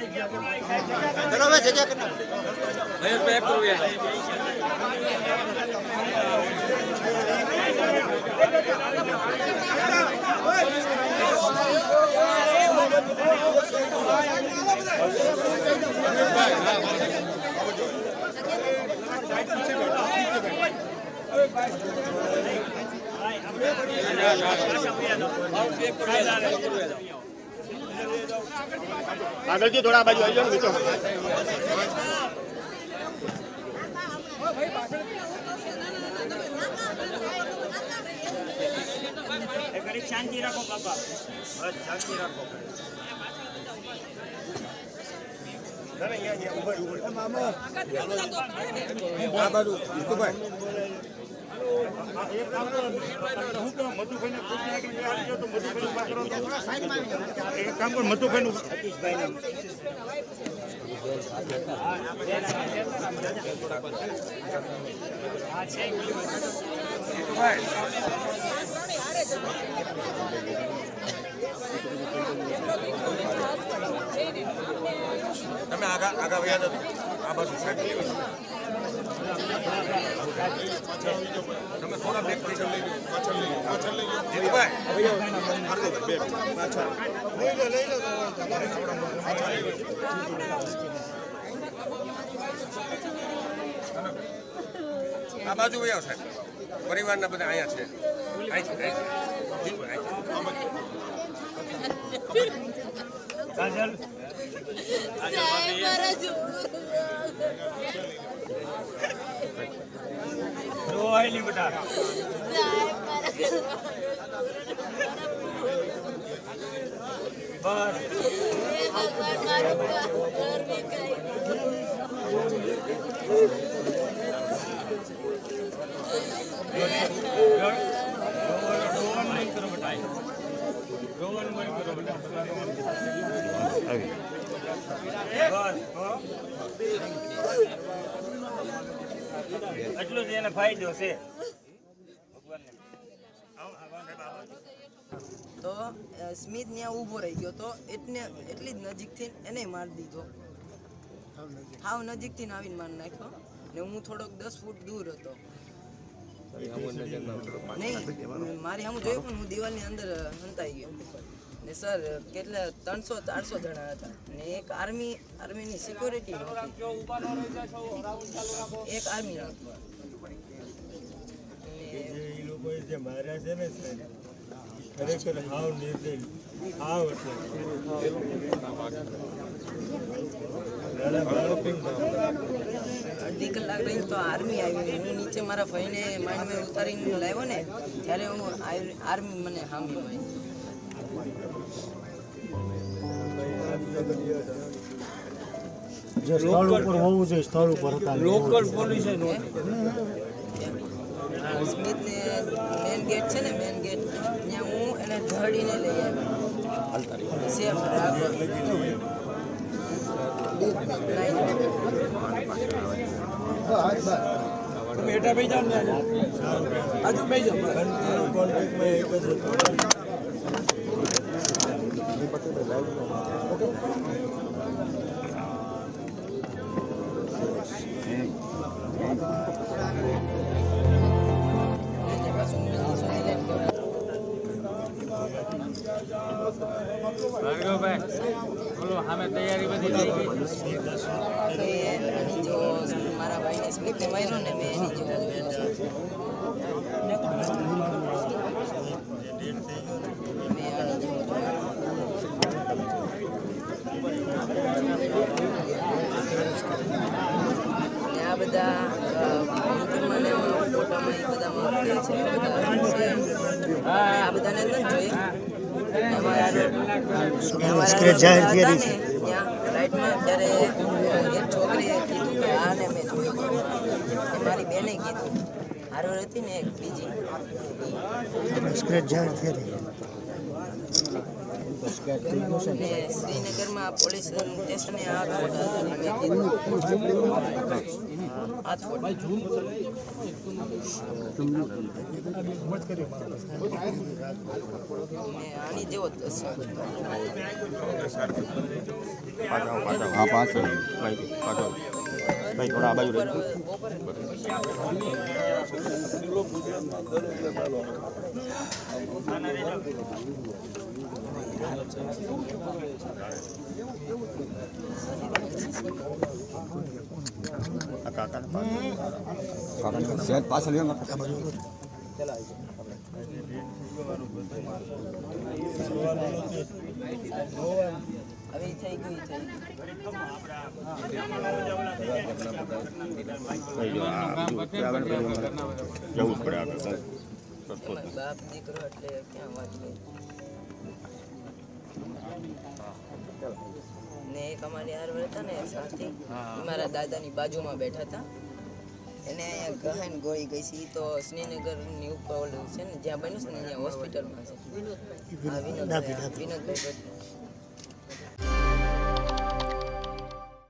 चलो भाई जगह करना भाई पे एक करो यार आगे जी थोड़ा बाजू आई जाओ नीचे घड़ी शांति रखो बाबा बस शांति रखो ना यहाँ ऊपर मामा आ बाजू इसको भाई एक काम करो मधुभाई ने पूछ लिया कि आ जाओ तो मधुभाई बात करो एक काम करो मधुभाई ने सतीश भाई ने તમે આગા વયા જતો આ બાજુ સાઈડ તમે થોડા બ્રેક થઈ જાવ પાછળ લઈ જીતુભાઈ બેક પાછળ લઈ લો આ બાજુ વયા સાહેબ પરિવારના બધા અહીંયા છે કાજલ रोहिणी बेटा बस એટલું જ એને ફાયદો છે તો સ્મિત ત્યાં ઊભો રહી ગયો તો એટલી જ નજીકથી એને મારી દીધો હાવ નજીકથી આવીને મારી નાખ્યો ને હું થોડોક 10 ફૂટ દૂર હતો નહીં મારી સામે જોયું પણ હું દિવાલની અંદર હંતાઈ ગયો ને સર કેટલા 300-400 જણા હતા ને એક આર્મીની સિક્યોરિટી એક આર્મી જે માર્યા છે ને ખરેખર હાવ નિર્દય હાવ અડધી કલાક રહી તો આર્મી આવી હું નીચે મારા ભાઈને માઇન્ડમાં ઉતારીને લાવ્યો ને ત્યારે હું આર્મી મને હામી હોય જે સ્થળ ઉપર હોવું જોઈએ સ્થળ ઉપર હતા લોકલ પોલીસ સ્મિતને મેન ગેટ છે ને મેન ગેટ ત્યાં હું એને ધડીને લઈ આવ્યો સેફ બેટા ભાઈ જાવ ને આજુ ભાઈ જાવ કોન્ટેક્ટમાં એક જ તૈયારી બધી થઈ ગઈ જો મારા ભાઈને સ્મિતને માર્યો ને મેં એની આ બધા મને ફોટામાં એ બધા મૂકે છે આ બધાને નથી જોઈ છોકરીએ કીધું કે આને મેં જોયું મારી બેને કીધું હારો હતી ને એક બીજી શ્રીનગરમાં પોલીસ સ્ટેશને આ આની જેવો જ હશે પાછળ હા પાછળ ભાઈ પાછળ ભાઈ થોડા આ બાજુ રહો. આ કાકા કાકા સેટ પાછળ લેવા હવે થઈ ગયું થઈ ભાઈ જો આ બરાબર જવું જ પડે આગળ એમાં બાપ દીકરો એટલે ક્યાં વાત નહીં ને એક અમારી હાર હતા ને સાથી ઈ મારા દાદાની બાજુમાં બેઠા હતા એને અહીંયા ગહન ગોળી ગઈ છે ઈ તો શ્રીનગરની ઉપર ઓલું છે ને જ્યાં બન્યું છે ને અહીંયા હોસ્પિટલમાં છે હા વિનોદભાઈ પટેલ